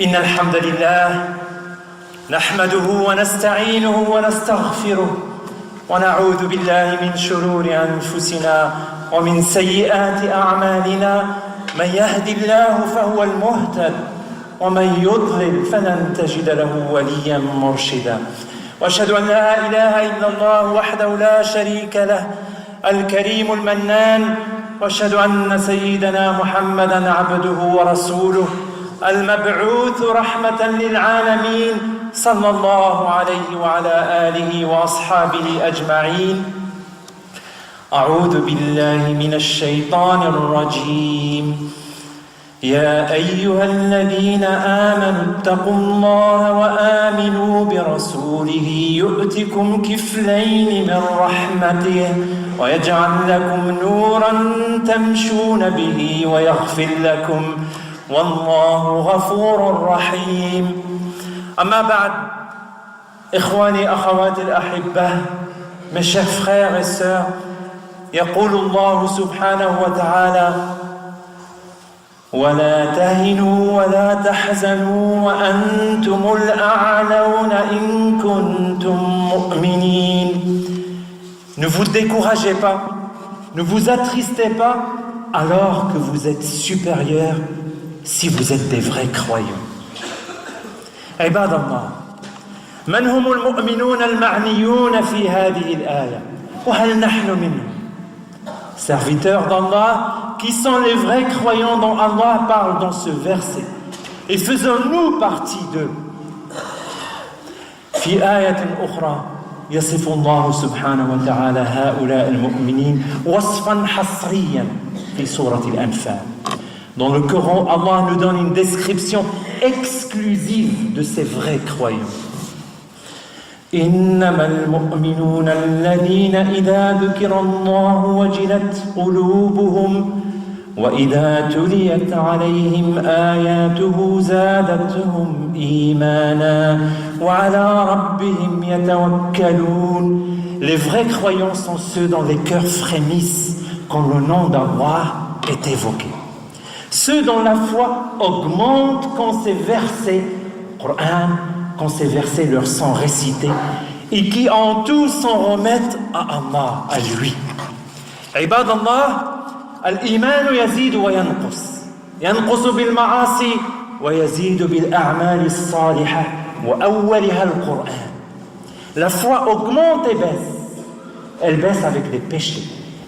إن الحمد لله نحمده ونستعينه ونستغفره ونعوذ بالله من شرور أنفسنا ومن سيئات أعمالنا من يهد الله فهو المهتد ومن يضلل فلن تجد له وليا مرشدا وأشهد أن لا إله إلا الله وحده لا شريك له الكريم المنان وأشهد أن سيدنا محمدا عبده ورسوله المبعوث رحمة للعالمين صلى الله عليه وعلى آله وأصحابه أجمعين. أعوذ بالله من الشيطان الرجيم. يا أيها الذين آمنوا اتقوا الله وآمنوا برسوله يؤتكم كفلين من رحمته ويجعل لكم نورا تمشون به ويغفر لكم والله غفور رحيم. أما بعد إخواني أخواتي الأحبة mes chers frères et sœurs يقول الله سبحانه وتعالى ولا تهنوا ولا تحزنوا وأنتم الأعلون إن كنتم مؤمنين. Ne vous découragez pas, ne vous attristez pas alors que vous êtes supérieurs si vous êtes des vrais croyants. عباد الله من هم المؤمنون المعنيون في هذه الآية وهل نحن منهم؟ Serviteurs d'Allah, qui sont les vrais croyants dont Allah parle dans ce verset? Et faisons-nous partie d'eux? في آية أخرى يصف الله سبحانه وتعالى هؤلاء المؤمنين وصفا حصريا في سورة الأنفال. Dans le Coran, Allah nous donne une description exclusive de ces vrais croyants. إنما المؤمنون الذين إذا ذكر الله وجلت قلوبهم وإذا تليت عليهم آياته زادتهم إيمانا وعلى ربهم يتوكلون. Les vrais croyants sont ceux dont les cœurs frémissent quand le nom d'Allah est évoqué. Ceux dont la foi augmente quand ces versets, Coran, quand ces versets leur sont récités et qui en tout s'en remettent à Allah, à lui. عباد الله الإيمان يزيد وينقص ينقص بالمعاصي ويزيد بالأعمال الصالحة وأولها القرآن. La foi augmente et baisse. Elle baisse avec les péchés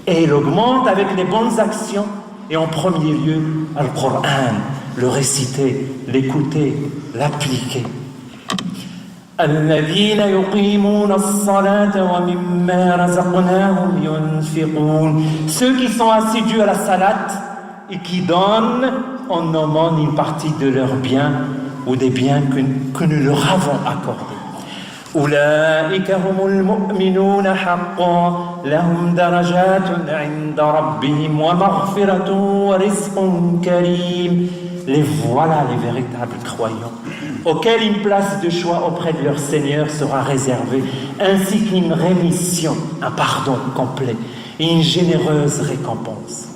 et elle augmente avec les bonnes actions. Et en premier lieu, le Coran, le réciter, l'écouter, l'appliquer. الذين يقيمون الصلاة ومما رزقناهم ينفقون. Ceux qui sont assidus à la salat et qui donnent en nommant une partie de leurs biens ou des biens que nous leur avons accordés. أولئك هم المؤمنون حقا لهم درجات عند ربهم ومغفرة ورزق كريم. Les voilà les véritables croyants, auxquels une place de choix auprès de leur Seigneur sera réservée, ainsi qu'une rémission, un pardon complet et une généreuse récompense.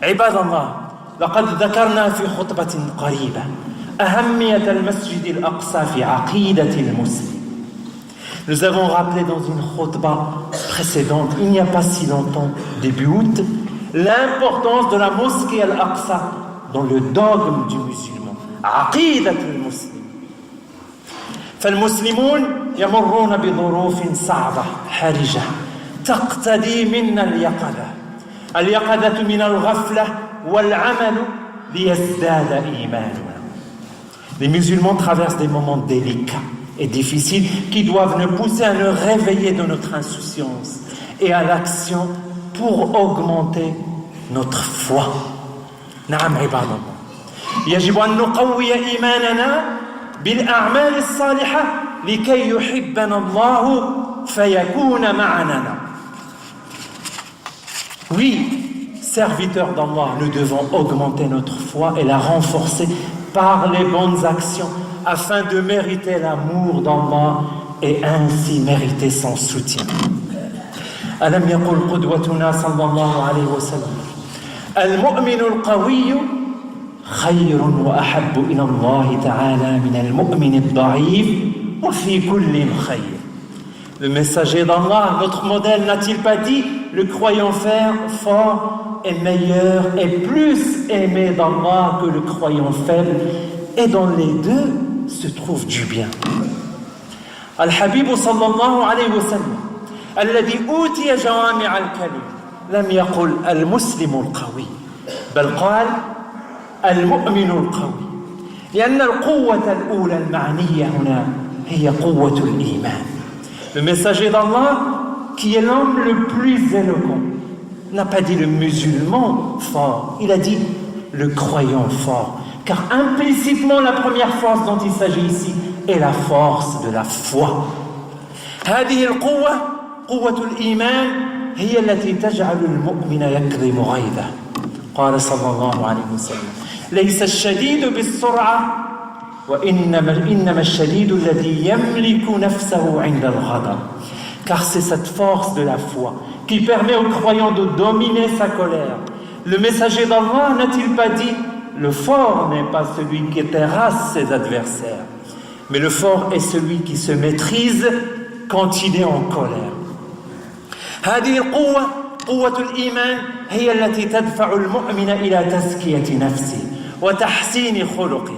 عباد الله لقد ذكرنا في خطبة قريبة أهمية المسجد الأقصى في عقيدة المسلم. Nous avons rappelé dans une khutbah précédente, il n'y a pas si longtemps, début août, l'importance de la mosquée Al-Aqsa dans le dogme du musulman. عقيدة المسلم. فالمسلمون يمرون بظروف صعبة حرجة تقتضي منا اليقظة من الغفلة والعمل ليزداد إيماننا. Les musulmans traversent des moments délicats et difficiles qui doivent nous pousser à nous réveiller de notre insouciance et à l'action pour augmenter notre foi. نعم عباد الله يجب أن نقوي إيماننا بالأعمال الصالحة لكي يحبنا الله فيكون معنا. Oui, serviteurs d'Allah, nous devons augmenter notre foi et la renforcer par les bonnes actions afin de mériter l'amour d'Allah et ainsi mériter son soutien. ألم يقل قدوتنا صلى الله عليه وسلم المؤمن القوي خير وأحب إلى الله تعالى من المؤمن الضعيف وفي كل خير. Le messager d'Allah, notre modèle, n'a-t-il pas dit le croyant fort est meilleur et plus aimé d'Allah que le croyant faible, et dans les deux se trouve du bien. Al-Habib sallallahu alayhi wa sallam الذي أوتي جوامع الكلم لم يقل المسلم القوي بل قال المؤمن القوي لأن القوة الأولى المعنية هنا هي قوة الإيمان. Le messager d'Allah, qui est l'homme le plus éloquent, n'a pas dit le musulman fort, il a dit le croyant fort. Car implicitement, la première force dont il s'agit ici est la force de la foi. هذه القوة قوة الإيمان هي التي تجعل المؤمن يكظم غيظه. قال صلى الله عليه وسلم ليس الشديد بالسرعة وإنما الشديد الذي يملك نفسه عند الغضب. Car c'est cette force de la foi qui permet aux croyants de dominer sa colère. Le messager d'Allah n'a-t-il pas dit le fort n'est pas celui qui terrasse ses adversaires, mais le fort est celui qui se maîtrise quand il est en colère. هذه القوة قوة الإيمان هي التي تدفع المؤمن إلى تزكية نفسه وتحسين خلقه.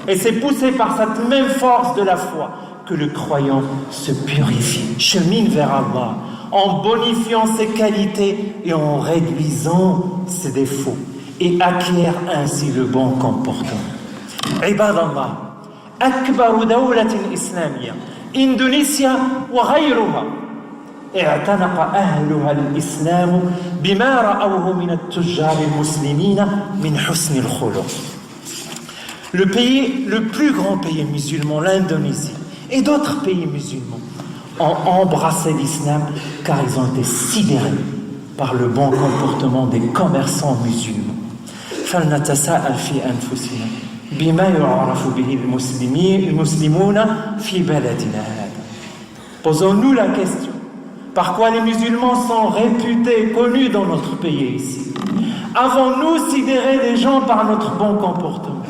Et c'est poussé par cette même force de la foi que le croyant se purifie, chemine vers Allah, en bonifiant ses qualités et en réduisant ses défauts, et acquiert ainsi le bon comportement. عباد الله أكبر دولة إسلامية إندونيسيا وغيرها اعتنق أهلها الإسلام بما رأوه من التجار المسلمين من حسن الخلق. Le pays, le plus grand pays musulman, l'Indonésie, et d'autres pays musulmans ont embrassé l'islam car ils ont été sidérés par le bon comportement des commerçants musulmans. فلنتساءل في أنفسنا بما يعرف به المسلمون في بلدنا هذا. Posons-nous la question. Par quoi les musulmans sont réputés, connus dans notre pays ici? Avons-nous sidéré les gens par notre bon comportement?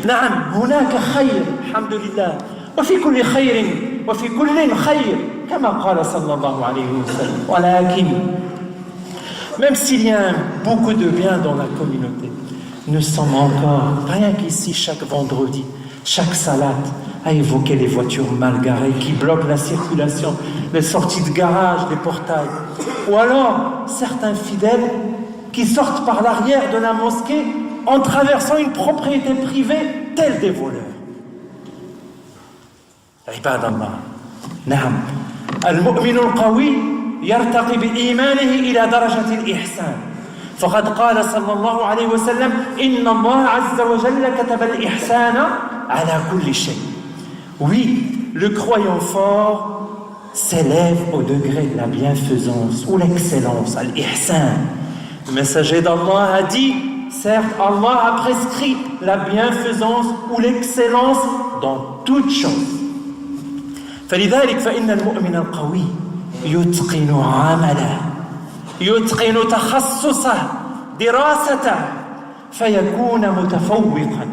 نعم هناك خير الحمد لله وفي كل خير وفي كل خير كما قال صلى الله عليه وسلم. ولكن même s'il y a beaucoup de bien dans la communauté, nous sommes encore, rien qu'ici chaque vendredi, chaque salade, à évoquer les voitures mal garées qui bloquent la circulation, les sorties de garage, les portails. Ou alors certains fidèles qui sortent par l'arrière de la mosquée en traversant une propriété privée, tels des voleurs. عباد الله نعم المؤمن القوي يرتقي بإيمانه إلى درجة الإحسان فقد قال صلى الله عليه وسلم إن الله عز وجل كتب الإحسان على كل شيء. Oui, le croyant fort s'élève au degré de la bienfaisance ou l'excellence, al-ihsan. Le messager d'Allah a dit, certes, Allah a prescrit la bienfaisance ou l'excellence dans toutes choses. فلذلك فإن المؤمن القوي يتقن عمله يتقن تخصصه دراسته فيكون متفوقا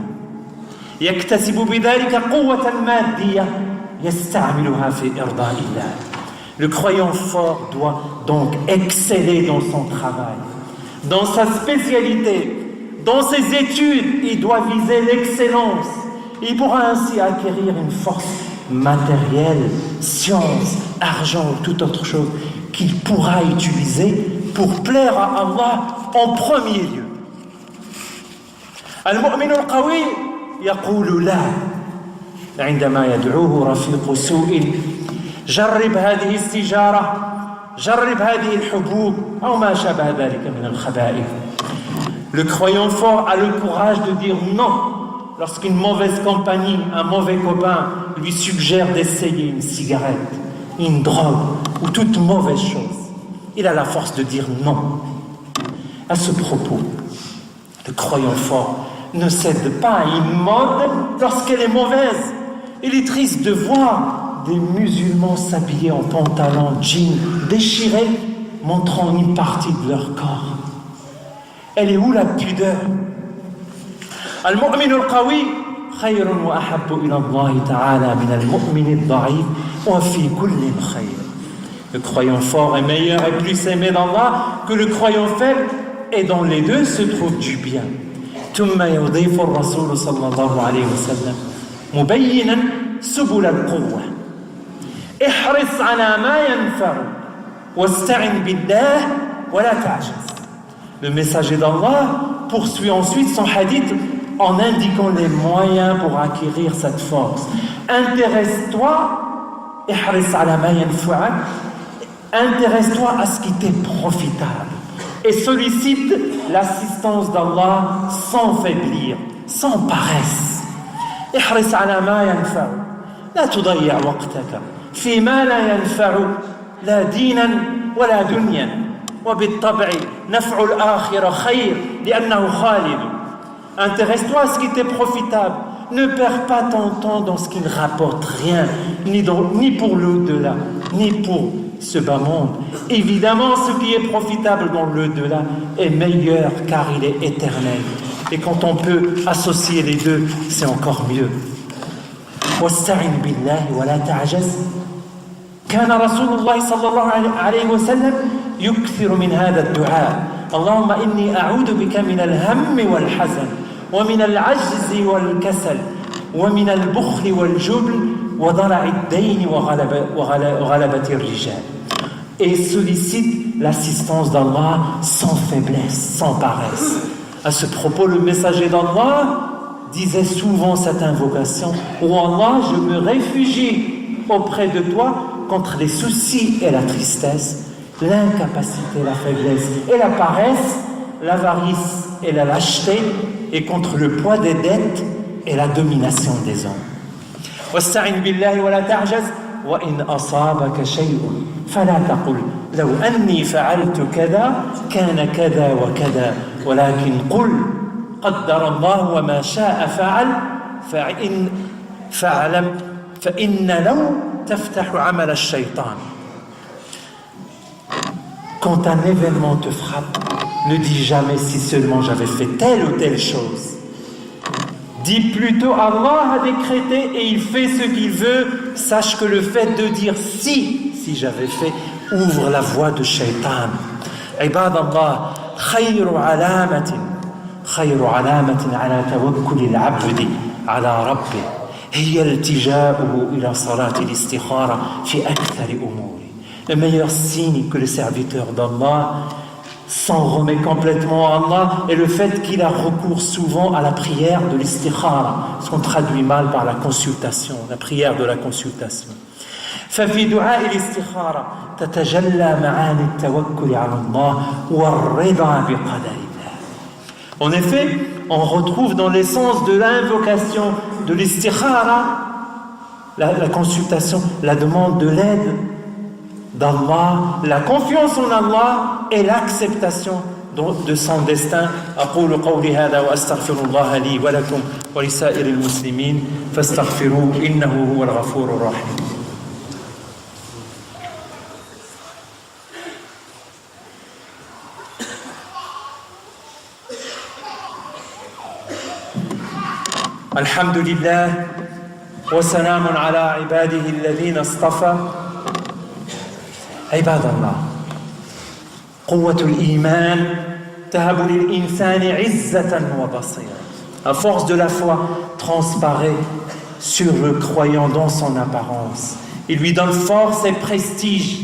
يكتسب بذلك قوة مادية يستعملها في إرضاء الله. Le croyant fort doit donc exceller dans son travail, dans sa spécialité, dans ses études. Il doit viser l'excellence. Il pourra ainsi acquérir une force matérielle, science, argent ou toute autre chose qu'il pourra utiliser pour plaire à Allah en premier lieu. المؤمن القوي يقول لا عندما يدعوه رفيق سوء جرب هذه السجارة جرب هذه الحبوب أو ما شابه ذلك من الخبائث. Le croyant fort a le courage de dire non lorsqu'une mauvaise compagnie, un mauvais copain lui suggère d'essayer une cigarette, une drogue ou toute mauvaise chose. Il a la force de dire non. À ce propos, le croyant fort ne cède pas à une mode lorsqu'elle est mauvaise. Il est triste de voir des musulmans s'habiller en pantalon, jeans déchirés, montrant une partie de leur corps. Elle est où la pudeur? المؤمن القوي خير وأحب إلى الله تعالى من المؤمن الضعيف وفي كل خير. Le croyant fort est meilleur et plus aimé d'Allah que le croyant faible, et dans les deux se trouve du bien. ثم يضيف الرسول صلى الله عليه وسلم مبينا سبل القوة احرص على ما ينفع واستعن بالله ولا تعجز. Le messager d'Allah poursuit ensuite son hadith en indiquant les moyens pour acquérir cette force. Intéresse-toi, احرص على ما ينفعك, intéresse-toi à ce qui t'est profitable et sollicite l'assistance d'Allah sans faiblir, sans paresse. احرص على ما ينفع لا تضيع وقتك فيما لا ينفع لا دينا ولا دنيا وبالطبع نفع الآخرة خير لأنه خالد. Intéresse-toi à ce qui t'est profitable. Ne perds pas ton temps dans ce qui ne rapporte rien, ni pour l'au-delà, ni pour ce bas monde. Évidemment, ce qui est profitable dans l'au-delà est meilleur car il est éternel. Et quand on peut associer les deux, c'est encore mieux. واستعن بالله ولا تعجز. كان رسول الله صلى الله عليه وسلم يكثر من هذا الدعاء. اللهم إني أعوذ بك من الهم والحزن ومن العجز والكسل ومن البخل والجبن وضرع الدين وغلبة الرجال. Et sollicite l'assistance d'Allah sans faiblesse, sans paresse. À ce propos, le messager d'Allah disait souvent cette invocation: Oh Allah, je me réfugie auprès de toi contre les soucis et la tristesse, l'incapacité, la faiblesse et la paresse, l'avarice et la lâcheté, et contre le poids des dettes et la domination des hommes. واستعن بالله ولا تعجز وإن أصابك شيء فلا تقل لو أني فعلت كذا كان كذا وكذا ولكن قل قدر الله وما شاء فعل فإن لو تفتح عمل الشيطان. Quand un événement te frappe, ne dis jamais si seulement j'avais fait telle ou telle chose. Dis plutôt Allah a décrété et il fait ce qu'il veut. Sache que le fait de dire si j'avais fait ouvre la voie de Shaitan. عباد الله خير علامة على توكل العبد على ربه هي التجاؤه إلى صلاة الاستخارة في أكثر أموره. Le meilleur signe que le serviteur d'Allah s'en remet complètement à Allah est le fait qu'il a recours souvent à la prière de l'istikhara, ce qu'on traduit mal par la consultation, la prière de la consultation. ففي دعاء الاستخارة تتجلى معاني التوكل على الله والرضا بقدر الله. En effet, on retrouve dans l'essence de l'invocation de l'istikhara, la consultation, la demande de l'aide d'Allah, la confiance en Allah et l'acceptation de son destin. أقول قولي هذا وأستغفر الله لي ولكم ولسائر المسلمين فاستغفروه إنه هو الغفور الرحيم. الحمد لله وسلام على عباده الذين اصطفى. عباد الله قوة الإيمان تهب للإنسان عزة وبصيرة. La force de la foi transparaît sur le croyant dans son apparence. Il lui donne force et prestige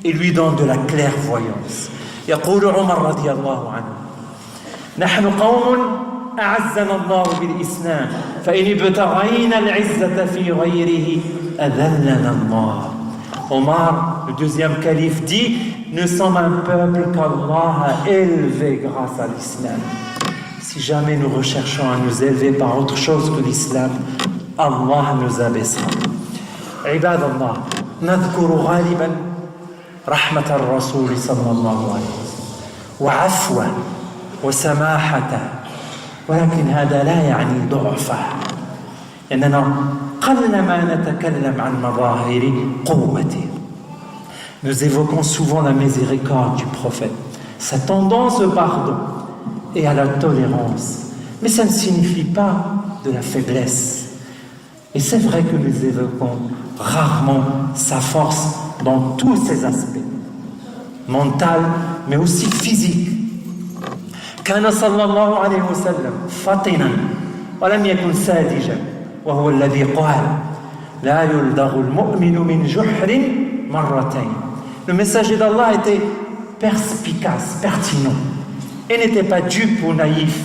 et lui donne de la clairvoyance. يقول عمر رضي الله عنه نحن قوم أعزنا الله بالإسلام فإن ابتغينا العزة في غيره أذلنا الله. Omar, le deuxième calife, dit: nous sommes un peuple qu'Allah a élevé grâce à l'islam. Si jamais nous recherchons à nous élever par autre chose que l'islam, Allah nous abaissera. عباد الله نذكر غالبا رحمة الرسول صلى الله عليه وسلم وعفوه وسماحته ولكن هذا لا يعني ضعفه إننا قلما نتكلم عن مظاهر قوته. Nous évoquons souvent la miséricorde du prophète, sa tendance au pardon et à la tolérance, Mais ça ne signifie pas de la faiblesse. Et c'est vrai que nous évoquons rarement sa force dans tous ses aspects, mental, mais aussi physique. كان صلى الله عليه وسلم فطنا ولم يكن ساذجا وهو الذي قال لا يلدغ المؤمن من جحر مرتين. Le messager d'Allah était perspicace, pertinent et n'était pas dupe ou naïf.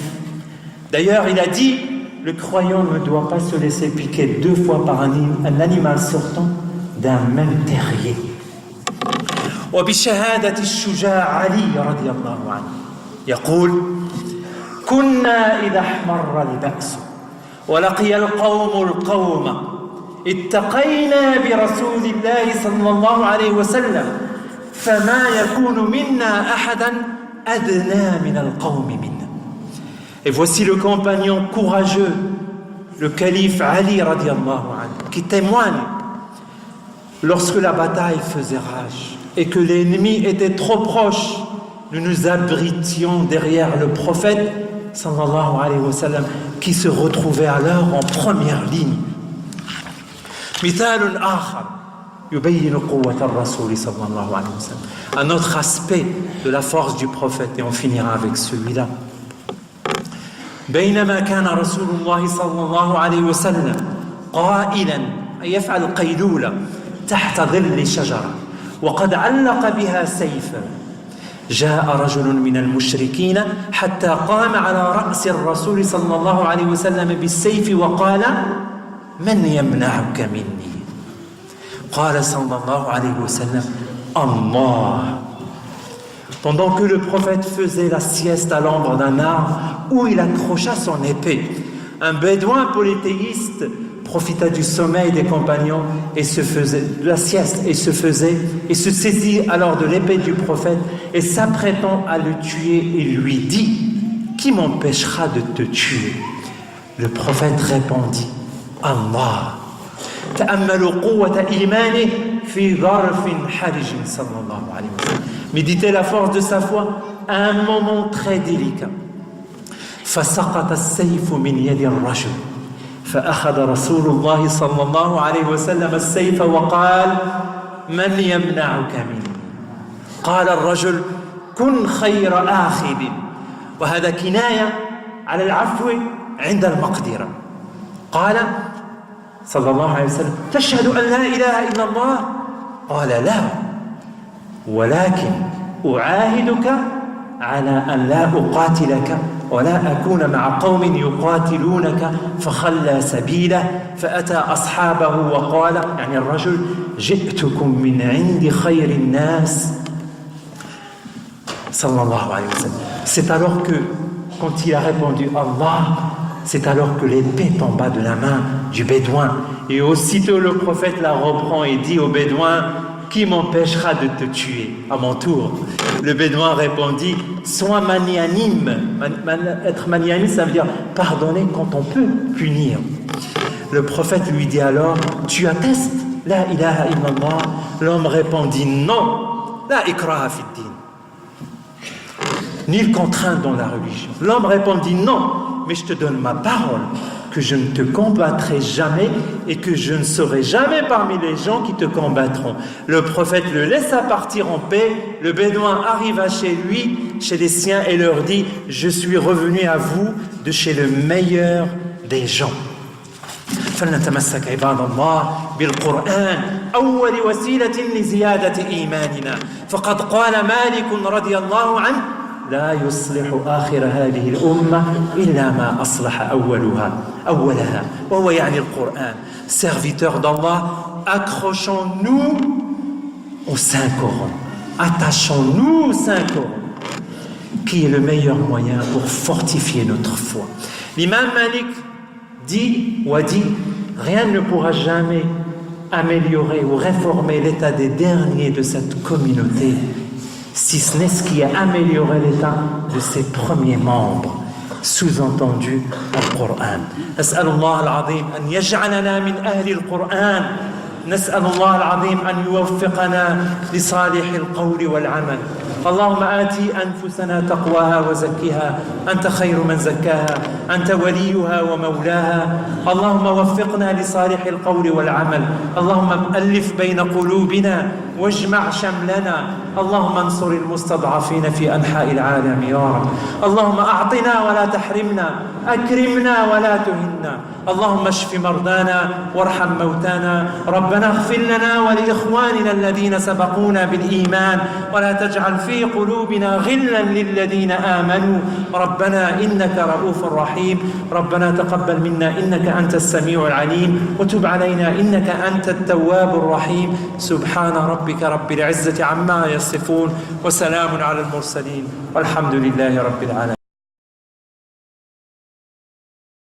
D'ailleurs, il a dit, le croyant ne doit pas se laisser piquer 2 fois par un animal sortant d'un même terrier. وبشهادة الشجاع علي رضي الله عنه يقول كنا إذا احمر البأس ولقي القوم القوم اتقينا برسول الله صلى الله عليه وسلم فما يكون منا أحدا أدنى من القوم منا. Et voici le compagnon courageux, le calife Ali radiallahu anhu, qui témoigne lorsque la bataille faisait rage et que l'ennemi était trop proche, nous nous abritions derrière le prophète sallallahu alayhi wa sallam qui se retrouvait alors en première ligne. مثال آخر يبين قوة الرسول صلى الله عليه وسلم. Un autre aspect de la force du prophète, et on finira avec celui-là. بينما كان رسول الله صلى الله عليه وسلم قائلا يفعل قيلولة تحت ظل شجرة وقد علق بها سيفا جاء رجل من المشركين حتى قام على رأس الرسول صلى الله عليه وسلم بالسيف وقال من يمنعك مني؟ قال صلى الله عليه وسلم الله. Pendant que le prophète faisait la sieste à l'ombre d'un arbre où il accrocha son épée, un bédouin polythéiste profita du sommeil des compagnons et se faisait de la sieste et se saisit alors de l'épée du prophète et s'apprêtant à le tuer, il lui dit: qui m'empêchera de te tuer? Le prophète répondit: Allah. تأملوا قوة إيمانه في ظرف حرج صلى الله عليه وسلم. Méditez la force de sa foi à un moment très délicat. فسقط السيف من يد الرجل فأخذ رسول الله صلى الله عليه وسلم السيف وقال من يمنعك مني؟ قال الرجل كن خير آخذ، وهذا كناية على العفو عند المقدرة. قال صلى الله عليه وسلم تشهد أن لا إله إلا الله؟ قال لا ولكن أعاهدك على أن لا أقاتلك ولا أكون مع قوم يقاتلونك. فخلى سبيله فأتى أصحابه وقال يعني الرجل جئتكم من عند خير الناس صلى الله عليه وسلم. C'est alors que quand il a répondu Allah, c'est alors que l'épée tomba de la main du bédouin. Et aussitôt le prophète la reprend et dit au bédouin: qui m'empêchera de te tuer? À mon tour. Le bédouin répondit: sois magnanime. Être magnanime, ça veut dire pardonner quand on peut punir. Le prophète lui dit alors: tu attestes la ilaha illallah? L'homme répondit: non, la ikraha fi din, ni le contrainte dans la religion. L'homme répondit: non, mais je te donne ma parole que je ne te combattrai jamais et que je ne serai jamais parmi les gens qui te combattront. Le prophète le laissa partir en paix. Le bédouin arriva chez lui, chez les siens, et leur dit: je suis revenu à vous de chez le meilleur des gens. فلنتمسك عباد الله بالقرآن أول وسيلة لزيادة إيماننا، فقد قال مالك رضي الله عنه: لا يصلح آخر هذه الأمة إلا ما أصلح أولها وهو يعني القرآن. Serviteurs d'Allah, accrochons-nous au Saint-Coran, attachons-nous au Saint-Coran, qui est le meilleur moyen pour fortifier notre foi. L'imam Malik dit, rien ne pourra jamais améliorer ou réformer l'état des derniers de cette communauté, si ce n'est ce qui a amélioré l'état de ses premiers membres, sous-entendu le Coran. نسأل الله العظيم أن يجعلنا من أهل القرآن، نسأل الله العظيم أن يوفقنا لصالح القول والعمل. اللهم آت أنفسنا تقواها وزكها أنت خير من زكاها أنت وليها ومولاها. اللهم وفقنا لصالح القول والعمل. اللهم ألف بين قلوبنا واجمع شملنا. اللهم انصر المستضعفين في أنحاء العالم يا رب. اللهم أعطنا ولا تحرمنا، أكرمنا ولا تهنا. اللهم اشف مرضانا وارحم موتانا. ربنا اغفر لنا ولإخواننا الذين سبقونا بالإيمان ولا تجعل في قلوبنا غلا للذين آمنوا. ربنا إنك رؤوف رحيم. ربنا تقبل منا إنك أنت السميع العليم وتب علينا إنك أنت التواب الرحيم. سبحان ربك رب العزة عما يصفون وسلام على المرسلين والحمد لله رب العالمين.